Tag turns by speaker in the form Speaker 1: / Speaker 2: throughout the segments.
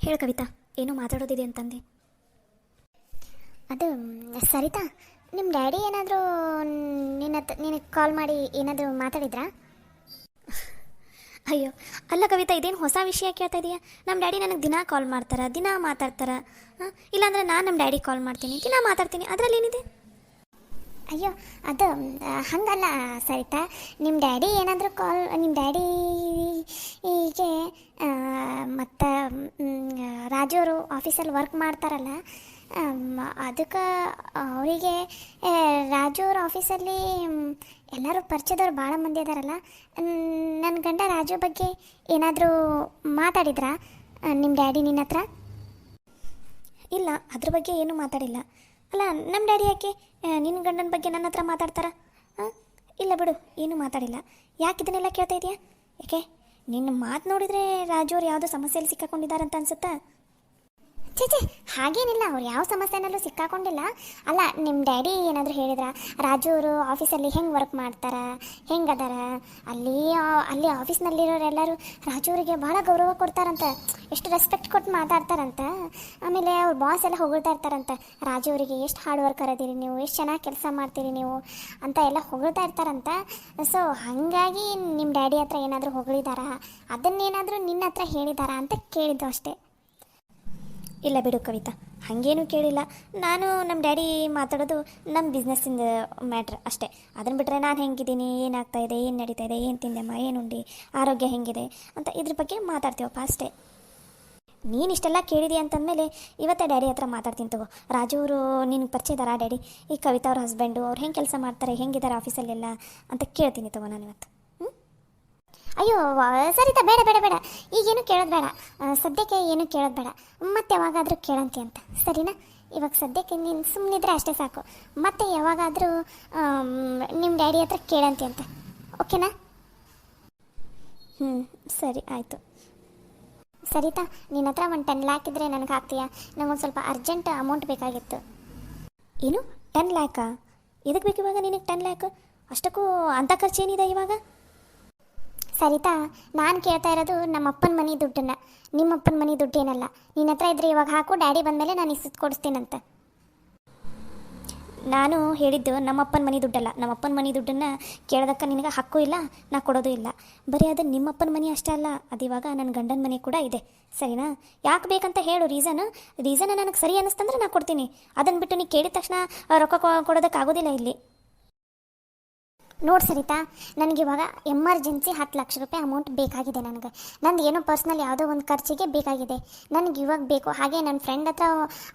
Speaker 1: ಹೇಳು ಕವಿತಾ, ಏನೋ ಮಾತಾಡೋದಿದೆ ಅಂತಂದೆ.
Speaker 2: ಅದು ಸರಿತಾ, ನಿಮ್ಮ ಡ್ಯಾಡಿ ಏನಾದರೂ ನಿನಗೆ ಕಾಲ್ ಮಾಡಿ ಏನಾದರೂ ಮಾತಾಡಿದ್ರಾ?
Speaker 1: ಅಯ್ಯೋ ಅಲ್ಲ ಕವಿತಾ, ಇದೇನು ಹೊಸ ವಿಷಯ ಕೇಳ್ತಾ ಇದೆಯಾ? ನಮ್ಮ ಡ್ಯಾಡಿ ನನಗೆ ದಿನ ಕಾಲ್ ಮಾಡ್ತಾರೆ, ದಿನ ಮಾತಾಡ್ತಾರೆ. ಇಲ್ಲಾಂದ್ರೆ ನಾನು ನಮ್ಮ ಡ್ಯಾಡಿ ಕಾಲ್ ಮಾಡ್ತೀನಿ, ದಿನ ಮಾತಾಡ್ತೀನಿ, ಅದರಲ್ಲಿ ಏನಿದೆ?
Speaker 2: ಅಯ್ಯೋ ಅದು ಹಾಗಲ್ಲ ಸರಿತಾ, ನಿಮ್ಮ ಡ್ಯಾಡಿ ಏನಾದರೂ ಕಾಲ್ ನಿಮ್ಮ ಡ್ಯಾಡಿ ಹೀಗೆ ಮತ್ತು ರಾಜು ಅವರು ಆಫೀಸಲ್ಲಿ ವರ್ಕ್ ಮಾಡ್ತಾರಲ್ಲ, ಅದಕ್ಕೆ ಅವರಿಗೆ ರಾಜು ಅವ್ರ ಆಫೀಸಲ್ಲಿ ಎಲ್ಲರೂ ಪರಿಚಯದವ್ರು ಭಾಳ ಮಂದಿ ಇದಾರಲ್ಲ, ನನ್ನ ಗಂಡ ರಾಜು ಬಗ್ಗೆ ಏನಾದರೂ ಮಾತಾಡಿದ್ರಾ ನಿಮ್ಮ ಡ್ಯಾಡಿ ನಿನ್ನ ಹತ್ರ?
Speaker 1: ಇಲ್ಲ, ಅದ್ರ ಬಗ್ಗೆ ಏನೂ ಮಾತಾಡಿಲ್ಲ. ಅಲ್ಲ, ನಮ್ಮ ಡ್ಯಾಡಿ ಯಾಕೆ ನಿನ್ನ ಗಂಡನ ಬಗ್ಗೆ ನನ್ನ ಹತ್ರ ಮಾತಾಡ್ತಾರ? ಇಲ್ಲ ಬಿಡು, ಏನೂ ಮಾತಾಡಿಲ್ಲ. ಯಾಕೆ ಇದನ್ನೆಲ್ಲ ಕೇಳ್ತಾ ಇದೆಯಾ? ಯಾಕೆ ನಿನ್ನ ಮಾತು ನೋಡಿದರೆ ರಾಜು ಅವ್ರು ಯಾವುದೋ ಸಮಸ್ಯೆಯಲ್ಲಿ ಸಿಕ್ಕಾಕೊಂಡಿದ್ದಾರಂತ ಅನ್ಸುತ್ತಾ?
Speaker 2: ಚೇಚೆ, ಹಾಗೇನಿಲ್ಲ, ಅವ್ರು ಯಾವ ಸಮಸ್ಯೆನಲ್ಲೂ ಸಿಕ್ಕಾಕೊಂಡಿಲ್ಲ. ಅಲ್ಲ, ನಿಮ್ಮ ಡ್ಯಾಡಿ ಏನಾದರೂ ಹೇಳಿದ್ರಾ ರಾಜು ಅವರು ಆಫೀಸಲ್ಲಿ ಹೆಂಗೆ ವರ್ಕ್ ಮಾಡ್ತಾರೆ, ಹೆಂಗೆ ಅದಾರ, ಅಲ್ಲಿ ಆಫೀಸ್ನಲ್ಲಿರೋರೆಲ್ಲರೂ ರಾಜು ಅವರಿಗೆ ಭಾಳ ಗೌರವ ಕೊಡ್ತಾರಂತ, ಎಷ್ಟು ರೆಸ್ಪೆಕ್ಟ್ ಕೊಟ್ಟು ಮಾತಾಡ್ತಾರಂತ. ಆಮೇಲೆ ಅವ್ರ ಬಾಸ್ ಎಲ್ಲ ಹೊಗಳ್ತಾ ಇರ್ತಾರಂತ, ರಾಜು ಅವರಿಗೆ ಎಷ್ಟು ಹಾರ್ಡ್ ವರ್ಕರ್ ಅದೀರಿ ನೀವು, ಎಷ್ಟು ಚೆನ್ನಾಗಿ ಕೆಲಸ ಮಾಡ್ತೀರಿ ನೀವು ಅಂತ ಎಲ್ಲ ಹೊಗಳ್ತಾ ಇರ್ತಾರಂತ. ಸೊ ಹಾಗಾಗಿ ನಿಮ್ಮ ಡ್ಯಾಡಿ ಹತ್ರ ಏನಾದರೂ ಹೊಗಳಿದಾರಾ, ಅದನ್ನೇನಾದರೂ ನಿನ್ನ ಹತ್ರ ಹೇಳಿದಾರಾ ಅಂತ ಕೇಳಿದ್ದು ಅಷ್ಟೇ.
Speaker 1: ಇಲ್ಲ ಬಿಡು ಕವಿತಾ, ಹಾಗೇನೂ ಕೇಳಿಲ್ಲ. ನಾನು ನಮ್ಮ ಡ್ಯಾಡಿ ಮಾತಾಡೋದು ನಮ್ಮ ಬಿಸ್ನೆಸ್ಸಿಂದ ಮ್ಯಾಟ್ರ್ ಅಷ್ಟೇ. ಅದನ್ನು ಬಿಟ್ಟರೆ ನಾನು ಹೆಂಗಿದ್ದೀನಿ, ಏನಾಗ್ತಾಯಿದೆ, ಏನು ನಡೀತಾ ಇದೆ, ಏನು ತಿಂದೆಮ್ಮ, ಏನು ಉಂಡು, ಆರೋಗ್ಯ ಹೆಂಗಿದೆ ಅಂತ ಇದ್ರ ಬಗ್ಗೆ ಮಾತಾಡ್ತೀವಪ್ಪ ಅಷ್ಟೇ. ನೀನು ಇಷ್ಟೆಲ್ಲ ಕೇಳಿದೆ ಅಂತಂದಮೇಲೆ ಇವತ್ತೇ ಡ್ಯಾಡಿ ಹತ್ರ ಮಾತಾಡ್ತೀನಿ ತಗೋ. ರಾಜು ಅವರು ನಿನಗೆ ಪರಿಚಯ ಇದ್ದಾರಾ ಡ್ಯಾಡಿ? ಈ ಕವಿತಾ ಅವ್ರ ಹಸ್ಬೆಂಡು ಅವ್ರು ಹೆಂಗೆ ಕೆಲಸ ಮಾಡ್ತಾರೆ, ಹೆಂಗಿದ್ದಾರೆ ಆಫೀಸಲ್ಲೆಲ್ಲ ಅಂತ ಕೇಳ್ತೀನಿ ತಗೋ ನಾನು ಇವತ್ತು.
Speaker 2: ಅಯ್ಯೋ ಸರಿತಾ, ಬೇಡ ಬೇಡ ಬೇಡ, ಈಗೇನು ಕೇಳೋದು ಬೇಡ, ಸದ್ಯಕ್ಕೆ ಏನು ಕೇಳೋದು ಬೇಡ, ಮತ್ತೆ ಯಾವಾಗಾದರೂ ಕೇಳಂತಿ ಅಂತ, ಸರಿನಾ? ಇವಾಗ ಸದ್ಯಕ್ಕೆ ನೀನು ಸುಮ್ಮನಿದ್ರೆ ಅಷ್ಟೇ ಸಾಕು, ಮತ್ತೆ ಯಾವಾಗಾದರೂ ನಿಮ್ಮ ಡ್ಯಾಡಿ ಹತ್ರ ಕೇಳಂತಿ ಅಂತ, ಓಕೆನಾ?
Speaker 1: ಸರಿ ಆಯಿತು.
Speaker 2: ಸರಿತಾ, ನಿನ್ನ ಹತ್ರ ಒಂದು 10 ಲ್ಯಾಕ್ ಇದ್ದರೆ ನನಗೆ ಹಾಕ್ತೀಯಾ? ನನಗೊಂದು ಸ್ವಲ್ಪ ಅರ್ಜೆಂಟ್ ಅಮೌಂಟ್ ಬೇಕಾಗಿತ್ತು.
Speaker 1: ಏನು 10 ಲ್ಯಾಕಾ? ಎದಕ್ಕೆ ಬೇಕು ಇವಾಗ ನಿನಗೆ 10 ಲ್ಯಾಕ್? ಅಷ್ಟಕ್ಕೂ ಅಂಥ ಖರ್ಚೇನಿದೆ ಇವಾಗ?
Speaker 2: ಸರಿತಾ, ನಾನು ಕೇಳ್ತಾ ಇರೋದು ನಮ್ಮ ಅಪ್ಪನ ಮನೆ ದುಡ್ಡನ್ನು, ನಿಮ್ಮ ಅಪ್ಪನ ಮನೆ ದುಡ್ಡೇನಲ್ಲ. ನಿನ್ನ ಹತ್ರ ಇದ್ರೆ ಇವಾಗ ಹಾಕು, ಡ್ಯಾಡಿ ಬಂದಮೇಲೆ ನಾನು ಇಸ್ದು ಕೊಡಿಸ್ತೀನಂತ.
Speaker 1: ನಾನು ಹೇಳಿದ್ದು ನಮ್ಮಪ್ಪನ ಮನೆ ದುಡ್ಡಲ್ಲ. ನಮ್ಮಪ್ಪನ ಮನೆ ದುಡ್ಡನ್ನು ಕೇಳೋದಕ್ಕೆ ನಿನಗೆ ಹಕ್ಕು ಇಲ್ಲ, ನಾ ಕೊಡೋದು ಇಲ್ಲ. ಬರೀ ಅದು ನಿಮ್ಮಪ್ಪನ ಮನೆ ಅಷ್ಟೇ ಅಲ್ಲ, ಅದು ಇವಾಗ ನನ್ನ ಗಂಡನ ಮನೆ ಕೂಡ ಇದೆ, ಸರಿನಾ? ಯಾಕೆ ಬೇಕಂತ ಹೇಳು ರೀಸನ್ ನನಗೆ ಸರಿ ಅನ್ನಿಸ್ತಂದ್ರೆ ನಾ ಕೊಡ್ತೀನಿ. ಅದನ್ನು ಬಿಟ್ಟು ನೀ ಕೇಳಿದ ತಕ್ಷಣ ರೊಕ್ಕ ಕೊಡೋದಕ್ಕಾಗೋದಿಲ್ಲ ಇಲ್ಲಿ.
Speaker 2: ನೋಡಿ ಸರಿತಾ, ನನಗಿವಾಗ ಎಮರ್ಜೆನ್ಸಿ 10 ಲಕ್ಷ ರೂಪಾಯಿ ಅಮೌಂಟ್ ಬೇಕಾಗಿದೆ. ನನಗೆ ನಂದು ಏನೋ ಪರ್ಸ್ನಲ್ ಯಾವುದೋ ಒಂದು ಖರ್ಚಿಗೆ ಬೇಕಾಗಿದೆ, ನನಗೆ ಇವಾಗ ಬೇಕು. ಹಾಗೆ ನನ್ನ ಫ್ರೆಂಡ್ ಹತ್ರ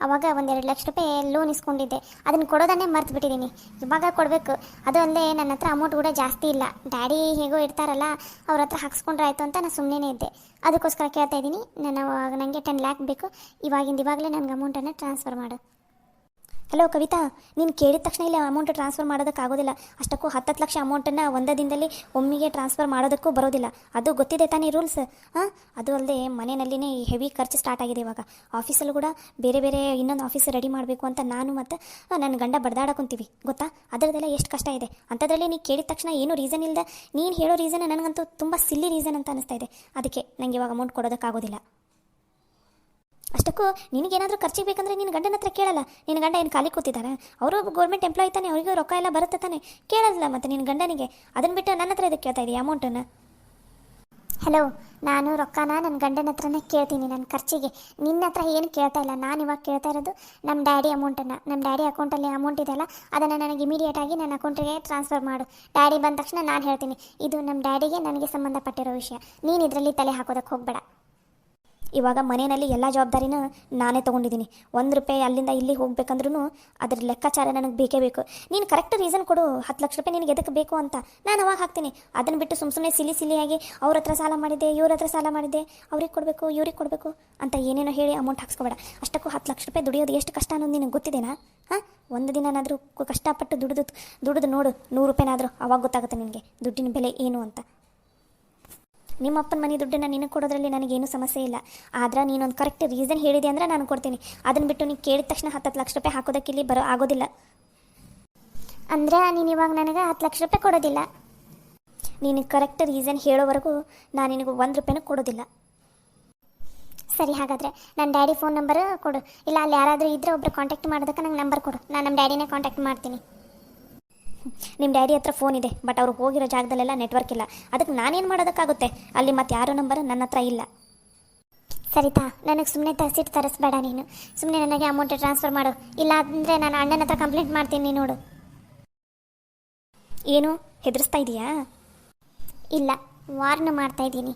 Speaker 2: ಅವಾಗ 1-2 ಲಕ್ಷ ರೂಪಾಯಿ ಲೋನ್ ಇಸ್ಕೊಂಡಿದ್ದೆ, ಅದನ್ನು ಕೊಡೋದನ್ನೇ ಮರ್ತು ಬಿಟ್ಟಿದ್ದೀನಿ, ಇವಾಗ ಕೊಡಬೇಕು. ಅದು ಅಲ್ಲದೆ ನನ್ನ ಹತ್ರ ಅಮೌಂಟ್ ಕೂಡ ಜಾಸ್ತಿ ಇಲ್ಲ. ಡ್ಯಾಡಿ ಹೇಗೋ ಇರ್ತಾರಲ್ಲ, ಅವ್ರ ಹತ್ರ ಹಾಕ್ಸ್ಕೊಂಡ್ರೆ ಆಯಿತು ಅಂತ ನಾನು ಸುಮ್ಮನೆ ಇದ್ದೆ. ಅದಕ್ಕೋಸ್ಕರ ಕೇಳ್ತಾ ಇದ್ದೀನಿ. ನನಗೆ 10 ಲ್ಯಾಕ್ ಬೇಕು, ಇವಾಗಲೇ ನನಗೆ ಅಮೌಂಟನ್ನು ಟ್ರಾನ್ಸ್ಫರ್ ಮಾಡು.
Speaker 1: ಹಲೋ ಕವಿತಾ, ನೀನು ಕೇಳಿದ ತಕ್ಷಣ ಇಲ್ಲಿ ಅಮೌಂಟ್ ಟ್ರಾನ್ಸ್ಫರ್ ಮಾಡೋದಕ್ಕಾಗೋದಿಲ್ಲ. ಅಷ್ಟಕ್ಕೂ 10 ಲಕ್ಷ ಅಮೌಂಟನ್ನು ಒಂದೇ ದಿನದಲ್ಲಿ ಒಮ್ಮೆಗೆ ಟ್ರಾನ್ಸ್ಫರ್ ಮಾಡೋದಕ್ಕೂ ಬರೋದಿಲ್ಲ. ಅದು ಗೊತ್ತಿದೆ ತಾನೇ ರೂಲ್ಸ್? ಅದು ಅಲ್ಲದೆ ಮನೆಯಲ್ಲಿನೇ ಹೆವಿ ಖರ್ಚು ಸ್ಟಾರ್ಟ್ ಆಗಿದೆ ಇವಾಗ. ಆಫೀಸಲ್ಲೂ ಕೂಡ ಬೇರೆ ಇನ್ನೊಂದು ಆಫೀಸ್ ರೆಡಿ ಮಾಡಬೇಕು ಅಂತ ನಾನು ಮತ್ತು ನನ್ನ ಗಂಡ ಬಡ್ದಾಡಕೊಂತೀವಿ, ಗೊತ್ತಾ? ಅದರದೆಲ್ಲ ಎಷ್ಟು ಕಷ್ಟ ಇದೆ. ಅಂಥದ್ರಲ್ಲಿ ನೀನು ಕೇಳಿದ ತಕ್ಷಣ ಏನೂ ರೀಸನ್ ಇಲ್ಲದೆ ನೀನು ಹೇಳೋ ರೀಸನ್ ನನಗಂತೂ ತುಂಬ ಸಿಲ್ಲಿ ರೀಸನ್ ಅಂತ ಅನಿಸ್ತಾ ಇದೆ. ಅದಕ್ಕೆ ನನಗೆ ಇವಾಗ ಅಮೌಂಟ್ ಕೊಡೋದಕ್ಕಾಗೋದಿಲ್ಲ. ಅಷ್ಟಕ್ಕೂ ನಿನಗೇನಾದರೂ ಖರ್ಚಿಗೆ ಬೇಕಂದ್ರೆ ನಿನ್ನ ಗಂಡನ ಹತ್ರ ಕೇಳಲ್ಲ. ನಿನ್ನ ಗಂಡ ಏನು ಖಾಲಿ ಕೂತಿದ್ದಾರೆ? ಅವರು ಗೌರ್ಮೆಂಟ್ ಎಂಪ್ಲಾಯ್ ತಾನೆ, ಅವರಿಗೂ ರೊಕ್ಕ ಎಲ್ಲ ಬರುತ್ತೆ ತಾನೆ, ಕೇಳಲ್ಲ ಮತ್ತು ನಿನ್ನ ಗಂಡನಿಗೆ. ಅದನ್ನು ಬಿಟ್ಟು ನನ್ನ ಹತ್ರ ಇದಕ್ಕೆ ಕೇಳ್ತಾ ಇದೆಯಾ ಅಮೌಂಟನ್ನು?
Speaker 2: ಹಲೋ, ನಾನು ರೊಕ್ಕನ ನನ್ನ ಗಂಡನ ಹತ್ರನೇ ಕೇಳ್ತೀನಿ ನನ್ನ ಖರ್ಚಿಗೆ, ನಿನ್ನ ಹತ್ರ ಏನು ಕೇಳ್ತಾ ಇಲ್ಲ. ನಾನು ಇವಾಗ ಕೇಳ್ತಾ ಇರೋದು ನಮ್ಮ ಡ್ಯಾಡಿ ಅಮೌಂಟನ್ನು. ನಮ್ಮ ಡ್ಯಾಡಿ ಅಕೌಂಟಲ್ಲಿ ಅಮೌಂಟ್ ಇದೆಯಲ್ಲ, ಅದನ್ನು ನನಗೆ ಇಮಿಡಿಯೇಟಾಗಿ ನನ್ನ ಅಕೌಂಟಿಗೆ ಟ್ರಾನ್ಸ್ಫರ್ ಮಾಡು. ಡ್ಯಾಡಿ ಬಂದ ತಕ್ಷಣ ನಾನು ಹೇಳ್ತೀನಿ, ಇದು ನಮ್ಮ ಡ್ಯಾಡಿಗೆ ನನಗೆ ಸಂಬಂಧಪಟ್ಟಿರೋ ವಿಷಯ, ನೀನು ಇದರಲ್ಲಿ ತಲೆ ಹಾಕೋದಕ್ಕೆ ಹೋಗಬೇಡ.
Speaker 1: ಇವಾಗ ಮನೆಯಲ್ಲಿ ಎಲ್ಲ ಜವಾಬ್ದಾರಿನ ನಾನೇ ತೊಗೊಂಡಿದ್ದೀನಿ. 1 ರೂಪಾಯಿ ಅಲ್ಲಿಂದ ಇಲ್ಲಿ ಹೋಗ್ಬೇಕಂದ್ರೂ ಅದ್ರ ಲೆಕ್ಕಾಚಾರ ನನಗೆ ಬೇಕೇ ಬೇಕು. ನೀನು ಕರೆಕ್ಟ್ ರೀಸನ್ ಕೊಡು, 10 ಲಕ್ಷ ರೂಪಾಯಿ ನಿನಗೆ ಎದಕ್ಕೆ ಬೇಕು ಅಂತ, ನಾನು ಅವಾಗ ಹಾಕ್ತೀನಿ. ಅದನ್ನು ಬಿಟ್ಟು ಸುಮ್ಮನೆ ಸಿಲಿಯಾಗಿ ಅವ್ರ ಹತ್ರ ಸಾಲ ಮಾಡಿದ್ದೆ, ಇವ್ರ ಹತ್ರ ಸಾಲ ಮಾಡಿದ್ದೆ, ಅವ್ರಿಗೆ ಕೊಡಬೇಕು ಇವ್ರಿಗೆ ಕೊಡಬೇಕು ಅಂತ ಏನೇನೋ ಹೇಳಿ ಅಮೌಂಟ್ ಹಾಕ್ಸ್ಕೊಬೇಡ. ಅಷ್ಟಕ್ಕೂ 10 ಲಕ್ಷ ರೂಪಾಯಿ ದುಡಿಯೋದು ಎಷ್ಟು ಕಷ್ಟ ಅನ್ನೋದು ನಿನಗೆ ಗೊತ್ತಿದೆನಾ? ಒಂದು ದಿನನಾದರೂ ಕಷ್ಟಪಟ್ಟು ದುಡಿದು ನೋಡು, 100 ರೂಪಾಯಿನಾದರೂ, ಅವಾಗ ಗೊತ್ತಾಗುತ್ತೆ ನಿನಗೆ ದುಡ್ಡಿನ ಬೆಲೆ ಏನು ಅಂತ. ನಿಮ್ಮ ಅಪ್ಪನ ಮನೆ ದುಡ್ಡನ್ನು ನಿನಗೆ ಕೊಡೋದ್ರಲ್ಲಿ ನನಗೇನು ಸಮಸ್ಯೆ ಇಲ್ಲ. ಆದ್ರೆ ನೀನೊಂದು ಕರೆಕ್ಟ್ ರೀಸನ್ ಹೇಳಿದೆ ಅಂದರೆ ನಾನು ಕೊಡ್ತೀನಿ. ಅದನ್ನು ಬಿಟ್ಟು ನೀನು ಕೇಳಿದ ತಕ್ಷಣ 10 ಲಕ್ಷ ರೂಪಾಯಿ ಹಾಕೋದಕ್ಕೆ ಇಲ್ಲಿ ಆಗೋದಿಲ್ಲ.
Speaker 2: ಅಂದರೆ ನೀನು ಇವಾಗ ನನಗೆ 10 ಲಕ್ಷ ರೂಪಾಯಿ ಕೊಡೋದಿಲ್ಲ?
Speaker 1: ನೀನು ಕರೆಕ್ಟ್ ರೀಸನ್ ಹೇಳೋವರೆಗೂ ನಾನು ನಿನಗೆ 1 ರೂಪಾಯಿನೂ ಕೊಡೋದಿಲ್ಲ.
Speaker 2: ಸರಿ, ಹಾಗಾದರೆ ನನ್ನ ಡ್ಯಾಡಿ ಫೋನ್ ನಂಬರ್ ಕೊಡು. ಇಲ್ಲ ಅಲ್ಲಿ ಯಾರಾದರೂ ಇದ್ದರೆ ಒಬ್ಬರು ಕಾಂಟ್ಯಾಕ್ಟ್ ಮಾಡೋದಕ್ಕೆ ನಂಗೆ ನಂಬರ್ ಕೊಡು. ನಾನು ನಮ್ಮ ಡ್ಯಾಡಿನೇ ಕಾಂಟ್ಯಾಕ್ಟ್ ಮಾಡ್ತೀನಿ.
Speaker 1: ನಿಮ್ಮ ಡ್ಯಾಡಿ ಹತ್ರ ಫೋನ್ ಇದೆ, ಬಟ್ ಅವ್ರು ಹೋಗಿರೋ ಜಾಗದಲ್ಲೆಲ್ಲ ನೆಟ್ವರ್ಕ್ ಇಲ್ಲ. ಅದಕ್ಕೆ ನಾನೇನು ಮಾಡೋದಕ್ಕಾಗುತ್ತೆ? ಅಲ್ಲಿ ಮತ್ತೆ ಯಾರೋ ನಂಬರ್ ನನ್ನ ಹತ್ರ ಇಲ್ಲ.
Speaker 2: ಸರಿತಾ, ನನಗೆ ಸುಮ್ಮನೆ ಸಿಟ್ಟು ತರಿಸ್ಬೇಡ ನೀನು. ಸುಮ್ಮನೆ ನನಗೆ ಅಮೌಂಟ್ ಟ್ರಾನ್ಸ್ಫರ್ ಮಾಡು. ಇಲ್ಲ ಅಂದರೆ ನಾನು ಅಣ್ಣನ ಹತ್ರ ಕಂಪ್ಲೇಂಟ್ ಮಾಡ್ತೀನಿ ನೋಡು.
Speaker 1: ಏನು ಹೆದರಿಸ್ತಾ ಇದೆಯಾ?
Speaker 2: ಇಲ್ಲ, ವಾರ್ನ್ ಮಾಡ್ತಾ ಇದ್ದೀನಿ.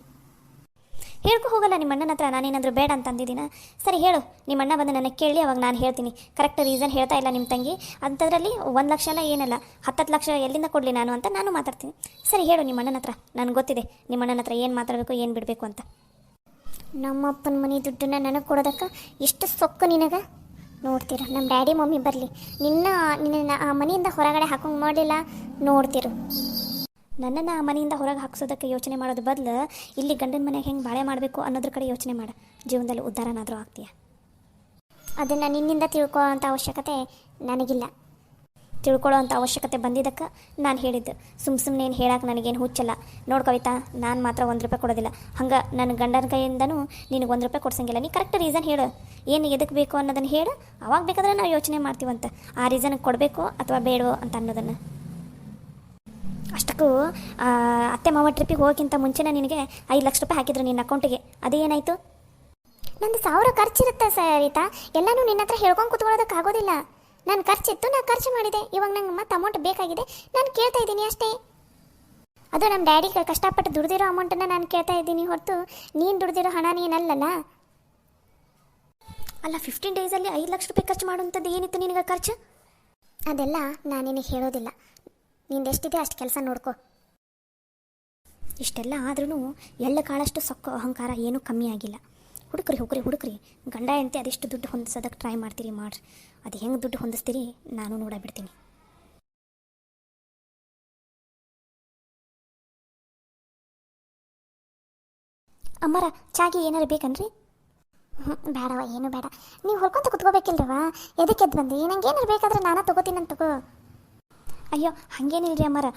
Speaker 1: ಹೇಳ್ಕೊ ಹೋಗಲ್ಲ ನಿಮ್ಮ ಅಣ್ಣನ ಹತ್ರ ನಾನೇನಾದರೂ ಬೇಡ ಅಂತ ಅಂದಿದ್ದೀನ? ಸರಿ ಹೇಳು, ನಿಮ್ಮ ಅಣ್ಣ ಬಂದು ನನಗೆ ಕೇಳಿ ಅವಾಗ ನಾನು ಹೇಳ್ತೀನಿ. ಕರೆಕ್ಟ್ ರೀಸನ್ ಹೇಳ್ತಾ ಇಲ್ಲ ನಿಮ್ಮ ತಂಗಿ. ಅಂಥದ್ರಲ್ಲಿ 1 ಲಕ್ಷ ಎಲ್ಲ ಏನಲ್ಲ, 10 ಲಕ್ಷ ಎಲ್ಲಿಂದ ಕೊಡಲಿ ನಾನು ಅಂತ ನಾನು ಮಾತಾಡ್ತೀನಿ. ಸರಿ ಹೇಳು ನಿಮ್ಮ ಅಣ್ಣನ ಹತ್ರ. ನನಗೆ ಗೊತ್ತಿದೆ ನಿಮ್ಮ ಅಣ್ಣನ ಹತ್ರ ಏನು ಮಾತಾಡಬೇಕು ಏನು ಬಿಡಬೇಕು ಅಂತ.
Speaker 2: ನಮ್ಮಪ್ಪನ ಮನೆ ದುಡ್ಡನ್ನ ನನಗೆ ಕೊಡೋದಕ್ಕೆ ಎಷ್ಟು ಸೊಕ್ಕು ನಿನಗೆ. ನೋಡ್ತಿರು, ನಮ್ಮ ಡ್ಯಾಡಿ ಮಮ್ಮಿ ಬರಲಿ, ನಿನ್ನ ಆ ಮನೆಯಿಂದ ಹೊರಗಡೆ ಹಾಕೊಂಡ್ ಮಾಡಲಿಲ್ಲ ನೋಡ್ತಿರು.
Speaker 1: ನನ್ನನ್ನು ಆ ಮನೆಯಿಂದ ಹೊರಗೆ ಹಾಕ್ಸೋದಕ್ಕೆ ಯೋಚನೆ ಮಾಡೋದು ಬದಲು ಇಲ್ಲಿ ಗಂಡನ ಮನೆಗೆ ಹೆಂಗೆ ಬಾಳೆ ಮಾಡಬೇಕು ಅನ್ನೋದ್ರ ಕಡೆ ಯೋಚನೆ ಮಾಡು. ಜೀವನದಲ್ಲಿ ಉದ್ಧಾರನಾದರೂ ಆಗ್ತೀಯ.
Speaker 2: ಅದನ್ನು ನಿನ್ನಿಂದ ತಿಳ್ಕೋ ಅಂಥ ಅವಶ್ಯಕತೆ ನನಗಿಲ್ಲ.
Speaker 1: ತಿಳ್ಕೊಳ್ಳೋ ಅಂಥ ಅವಶ್ಯಕತೆ ಬಂದಿದ್ದಕ್ಕೆ ನಾನು ಹೇಳಿದ್ದು. ಸುಮ್ಮನೆ ಏನು ಹೇಳಕ್ಕೆ ನನಗೇನು ಹುಚ್ಚಲ್ಲ. ನೋಡು ಕವಿತಾ, ನಾನು ಮಾತ್ರ 1 ರೂಪಾಯಿ ಕೊಡೋದಿಲ್ಲ. ಹಂಗೆ ನನ್ನ ಗಂಡನ ಕೈಯಿಂದನೂ ನಿನಗೆ 1 ರೂಪಾಯಿ ಕೊಡ್ಸಂಗಿಲ್ಲ. ನೀ ಕರೆಕ್ಟ್ ರೀಸನ್ ಹೇಳು, ಏನು ಎದಕ್ಕೆ ಬೇಕು ಅನ್ನೋದನ್ನು ಹೇಳು. ಅವಾಗ ಬೇಕಾದ್ರೆ ನಾವು ಯೋಚನೆ ಮಾಡ್ತೀವಂತ ಆ ರೀಸನ್ಗೆ ಕೊಡಬೇಕು ಅಥವಾ ಬೇಡವೋ ಅಂತ ಅನ್ನೋದನ್ನು. ಅಷ್ಟಕ್ಕೂ ಅತ್ತೆ ಮಾವ ಟ್ರಿಪ್ಪಿಗೆ ಹೋಗೋಕ್ಕಿಂತ ಮುಂಚೆನೇ ನಿನಗೆ 5 ಲಕ್ಷ ರೂಪಾಯಿ ಹಾಕಿದ್ರು ನಿನ್ನ ಅಕೌಂಟಿಗೆ. ಅದೇನಾಯಿತು?
Speaker 2: ನಂದು 1000 ಖರ್ಚಿರುತ್ತೆ ಸರಿತಾ. ಎಲ್ಲನೂ ನಿನ್ನ ಹತ್ರ ಹೇಳ್ಕೊಂಡು ಕೂತ್ಕೊಳ್ಳೋದಕ್ಕಾಗೋದಿಲ್ಲ. ನಾನು ಖರ್ಚಿತ್ತು, ನಾನು ಖರ್ಚು ಮಾಡಿದೆ. ಇವಾಗ ನಂಗೆ ಮತ್ತೆ ಅಮೌಂಟ್ ಬೇಕಾಗಿದೆ, ನಾನು ಕೇಳ್ತಾ ಇದ್ದೀನಿ ಅಷ್ಟೇ. ಅದು ನಮ್ಮ ಡ್ಯಾಡಿ ಕಷ್ಟಪಟ್ಟು ದುಡ್ದಿರೋ ಅಮೌಂಟನ್ನು ನಾನು ಕೇಳ್ತಾ ಇದ್ದೀನಿ ಹೊರತು ನೀನು ದುಡ್ದಿರೋ ಹಣ ನೀನಲ್ಲಲ್ಲ.
Speaker 1: ಅಲ್ಲ, 15 ಡೇಸಲ್ಲಿ 5 ಲಕ್ಷ ರೂಪಾಯಿ ಖರ್ಚು ಮಾಡುವಂಥದ್ದು ಏನಿತ್ತು ನಿನಗೆ ಖರ್ಚು?
Speaker 2: ಅದೆಲ್ಲ ನಾನು ನಿನಗೆ ಹೇಳೋದಿಲ್ಲ. ನಿಂದೆಷ್ಟಿದೆ ಅಷ್ಟು ಕೆಲಸ ನೋಡ್ಕೊ.
Speaker 1: ಇಷ್ಟೆಲ್ಲ ಆದ್ರೂ ಎಳ್ಳು ಕಾಳಷ್ಟು ಸೊಕ್ಕು ಅಹಂಕಾರ ಏನೂ ಕಮ್ಮಿ ಆಗಿಲ್ಲ. ಹುಡುಕ್ರಿ ಗಂಡ ಹೆಂಡತಿ ಅದೆಷ್ಟು ದುಡ್ಡು ಹೊಂದಿಸೋದಕ್ಕೆ ಟ್ರೈ ಮಾಡ್ತೀರಿ ಮಾಡ್ರಿ. ಅದು ಹೆಂಗೆ ದುಡ್ಡು ಹೊಂದಿಸ್ತೀರಿ ನಾನು ನೋಡಬಿಡ್ತೀನಿ. ಅಮ್ಮರ ಚಾಗಿ ಏನಾರು ಬೇಕನ್ರಿ?
Speaker 2: ಬೇಡವ, ಏನು ಬೇಡ. ನೀವು ಹೊಲ್ಕೊಂತ ಕುತ್ಕೋಬೇಕಿಲ್ರವ. ಎದಕ್ಕೆ ಎದ್ದು ಬಂದು ನಂಗೆ ಏನಾರು ಬೇಕಾದ್ರೆ ನಾನು ತಗೋತೀನಿ ಅಂತ ತಗೋ.
Speaker 1: ಅಯ್ಯೋ ಹಾಗೇನಿಲ್ರಿ ಅಮ್ಮರ.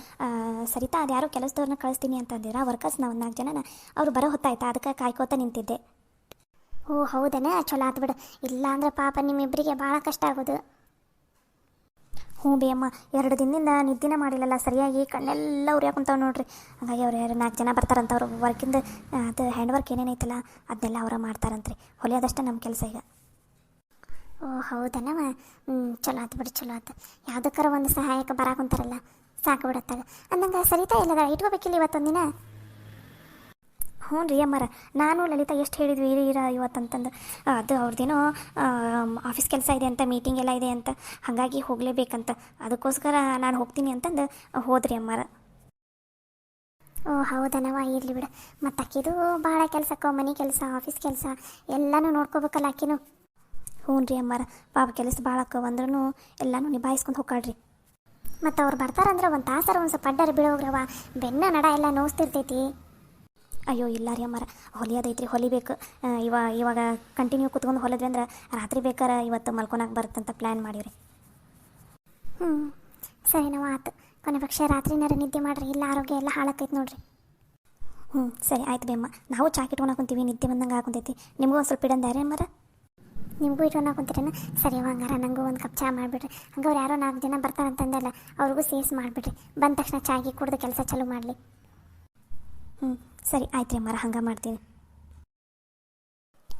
Speaker 1: ಸರಿತಾ ಅದು ಯಾರೋ ಕೆಲಸದವ್ರನ್ನ ಕಳಿಸ್ತೀನಿ ಅಂತ ಅಂದಿರ ವರ್ಕರ್ಸ್. ನಾವು 4 ಜನನ, ಅವ್ರು ಬರೋ ಹೊತ್ತಾಯ್ತಾ, ಅದಕ್ಕೆ ಕಾಯ್ಕೋತ ನಿಂತಿದ್ದೆ.
Speaker 2: ಓ ಹೌದನೇ, ಚಲೋ ಆತು ಬಿಡು. ಇಲ್ಲ ಅಂದ್ರೆ ಪಾಪ ನಿಮ್ಮಿಬ್ಬರಿಗೆ ಭಾಳ ಕಷ್ಟ ಆಗೋದು.
Speaker 1: ಹ್ಞೂ ಬೇ ಅಮ್ಮ, 2 ದಿನದಿಂದ ನಿದ್ದೆನೇ ಮಾಡಿಲ್ಲಲ್ಲ ಸರಿಯಾಗಿ. ಕಣ್ಣೆಲ್ಲ ಉರಿಯಾಕೊಂತಾವೆ ನೋಡ್ರಿ. ಹಾಗಾಗಿ ಅವ್ರು 4 ಜನ ಬರ್ತಾರಂತ. ಅವ್ರು ವರ್ಕಿಂದ ಅದು ಹ್ಯಾಂಡ್ ವರ್ಕ್ ಏನೇನೈತಲ್ಲ ಅದನ್ನೆಲ್ಲ ಅವರ ಮಾಡ್ತಾರಂತ್ರಿ. ಹೊಲಿಯೋದಷ್ಟೇ ನಮ್ಮ ಕೆಲಸ ಈಗ.
Speaker 2: ಓ ಹೌದನವ. ಚಲೋ ಆತು ಬಿಡು, ಚಲೋ ಆತು. ಯಾವುದಕ್ಕಾರ ಒಂದು ಸಹಾಯಕ್ಕೆ ಬರಾಕೊಂತಾರಲ್ಲ, ಸಾಕು ಬಿಡತ್ತಾಗ. ಅಂದಂಗೆ ಸರಿತಾ ಇಲ್ಲದ ಇಟ್ಕೋಬೇಕಿಲ್ಲ ಇವತ್ತೊಂದಿನ.
Speaker 1: ಹ್ಞೂ ರೀ ಅಮ್ಮರ, ನಾನು ಲಲಿತಾ ಎಷ್ಟು ಹೇಳಿದ್ವಿ ಇರ ಇವತ್ತಂತಂದು. ಅದು ಅವ್ರದ್ದೇನೋ ಆಫೀಸ್ ಕೆಲಸ ಇದೆ ಅಂತ, ಮೀಟಿಂಗ್ ಎಲ್ಲ ಇದೆ ಅಂತ, ಹಾಗಾಗಿ ಹೋಗಲೇಬೇಕಂತ. ಅದಕ್ಕೋಸ್ಕರ ನಾನು ಹೋಗ್ತೀನಿ ಅಂತಂದು ಹೋದ್ರಿ ಅಮ್ಮರ.
Speaker 2: ಓ ಹೌದನವ, ಇರಲಿ ಬಿಡು. ಮತ್ತು ಅಕ್ಕಿದು ಭಾಳ ಕೆಲಸಕ್ಕೋ, ಮನೆ ಕೆಲಸ, ಆಫೀಸ್ ಕೆಲಸ ಎಲ್ಲನೂ ನೋಡ್ಕೋಬೇಕಲ್ಲ ಅಕ್ಕಿನೂ.
Speaker 1: ಹ್ಞೂ ರೀ ಅಮ್ಮರ, ಪಾಪ ಕೆಲಸ ಭಾಳ ಅಕ್ಕವಂದ್ರೂ ಎಲ್ಲನೂ ನಿಭಾಯಿಸ್ಕೊಂಡು ಹೋಗ್ಕಾಳ್ರಿ.
Speaker 2: ಮತ್ತು ಅವ್ರು ಬರ್ತಾರಂದ್ರೆ ಒಂದು ತಾಸರ ಒಂದು ಸ್ವಲ್ಪ ಅಡ್ಡಾರ ಬೀಳೋಗ್ರವ. ಬೆನ್ನ ನಡ ಎಲ್ಲ ನೋಸ್ತಿರ್ತೈತಿ.
Speaker 1: ಅಯ್ಯೋ ಇಲ್ಲ ರೀ ಅಮ್ಮರ, ಹೊಲಿಯೋದೈತ್ರಿ, ಹೊಲಿಬೇಕು. ಇವಾಗ ಕಂಟಿನ್ಯೂ ಕುತ್ಕೊಂಡು ಹೊಲಿದ್ವಿ ಅಂದ್ರೆ ರಾತ್ರಿ ಬೇಕಾರೆ ಇವತ್ತು ಮಲ್ಕೊಳಕ್ಕೆ ಬರುತ್ತಂತ ಪ್ಲ್ಯಾನ್ ಮಾಡಿರಿ.
Speaker 2: ಸರಿ ನಾವು ಆತು. ಕೊನೆ ಪಕ್ಷ ರಾತ್ರಿನಾರ ನಿದ್ದೆ ಮಾಡ್ರಿ, ಇಲ್ಲ ಆರೋಗ್ಯ ಎಲ್ಲ ಹಾಳಾಕೈತೆ ನೋಡ್ರಿ.
Speaker 1: ಸರಿ ಆಯ್ತು ಬೇಮ್ಮ, ನಾವು ಚಾಕ್ ಇಟ್ಕೊಂಡು ಹಾಕೊಂತೀವಿ. ನಿದ್ದೆ ಬಂದಂಗೆ ಹಾಕೊಂತೈತಿ. ನಿಮಗೂ ಒಂದು ಸ್ವಲ್ಪ ಇಡಂದಾರೆ ಅಮ್ಮರ?
Speaker 2: ನಿಮಗೂ ಇಟ್ಕೊಂಡು ಹಾಕೊಂತೀರೇನ? ಸರಿ ಹಂಗಾರ ನನಗೂ ಒಂದು ಕಪ್ ಚಹಾ ಮಾಡಿಬಿಡ್ರಿ. ಹಂಗೆ ಅವ್ರು ಯಾರೋ 4 ಜನ ಬರ್ತಾರಂತಂದಲ್ಲ, ಅವ್ರಿಗೂ ಸೇರಿಸಿ ಮಾಡಿಬಿಡ್ರಿ. ಬಂದ ತಕ್ಷಣ ಚಾಗಿ ಕುಡ್ದು ಕೆಲಸ ಚಾಲೂ ಮಾಡಲಿ.
Speaker 1: ಸರಿ ಆಯ್ತು ರೀ ಅಮ್ಮರ, ಹಂಗೆ ಮಾಡ್ತೀನಿ.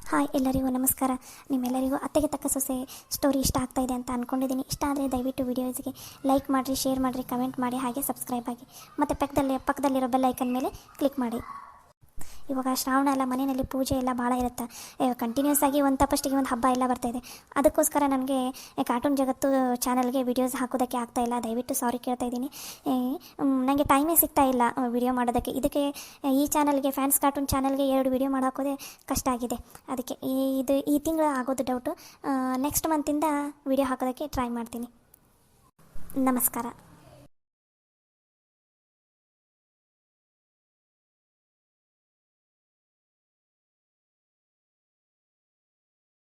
Speaker 1: ಹಾಯ್ ಎಲ್ಲರಿಗೂ ನಮಸ್ಕಾರ. ನಿಮ್ಮೆಲ್ಲರಿಗೂ ಅತ್ತೆಗೆ ತಕ್ಕ ಸೊಸೆ ಸ್ಟೋರಿ ಇಷ್ಟ ಆಗ್ತಾ ಇದೆ ಅಂತ ಅಂದ್ಕೊಂಡಿದ್ದೀನಿ. ಇಷ್ಟ ಆದರೆ ದಯವಿಟ್ಟು ವಿಡಿಯೋಸ್ಗೆ ಲೈಕ್ ಮಾಡಿರಿ, ಶೇರ್ ಮಾಡಿರಿ, ಕಮೆಂಟ್ ಮಾಡಿ, ಹಾಗೆ ಸಬ್ಸ್ಕ್ರೈಬ್ ಆಗಿ. ಮತ್ತು ಪಕ್ಕದಲ್ಲಿರೋ ಬೆಲ್ ಐಕನ್ ಮೇಲೆ ಕ್ಲಿಕ್ ಮಾಡಿ. ಇವಾಗ ಶ್ರಾವಣ ಎಲ್ಲ ಮನೆಯಲ್ಲಿ ಪೂಜೆ ಎಲ್ಲ ಭಾಳ ಇರುತ್ತೆ. ಕಂಟಿನ್ಯೂಸ್ ಆಗಿ ಒಂದು ತಪ್ಪಷ್ಟಿಗೆ ಒಂದು ಹಬ್ಬ ಎಲ್ಲ ಬರ್ತಾಯಿದೆ. ಅದಕ್ಕೋಸ್ಕರ ನನಗೆ ಕಾರ್ಟೂನ್ ಜಗತ್ತು ಚಾನಲ್ಗೆ ವೀಡಿಯೋಸ್ ಹಾಕೋದಕ್ಕೆ ಆಗ್ತಾಯಿಲ್ಲ. ದಯವಿಟ್ಟು ಸಾರಿ ಕೇಳ್ತಾ ಇದ್ದೀನಿ. ನನಗೆ ಟೈಮೇ ಸಿಗ್ತಾ ಇಲ್ಲ ವಿಡಿಯೋ ಮಾಡೋದಕ್ಕೆ. ಇದಕ್ಕೆ ಈ ಚಾನಲ್ಗೆ, ಫ್ಯಾನ್ಸ್ ಕಾರ್ಟೂನ್ ಚಾನಲ್ಗೆ 2 ವಿಡಿಯೋ ಮಾಡೋಕೋದೇ ಕಷ್ಟ ಆಗಿದೆ. ಅದಕ್ಕೆ ಈ ತಿಂಗಳು ಆಗೋದು ಡೌಟು. ನೆಕ್ಸ್ಟ್ ಮಂತಿಂದ ವಿಡಿಯೋ ಹಾಕೋದಕ್ಕೆ ಟ್ರೈ ಮಾಡ್ತೀನಿ. ನಮಸ್ಕಾರ.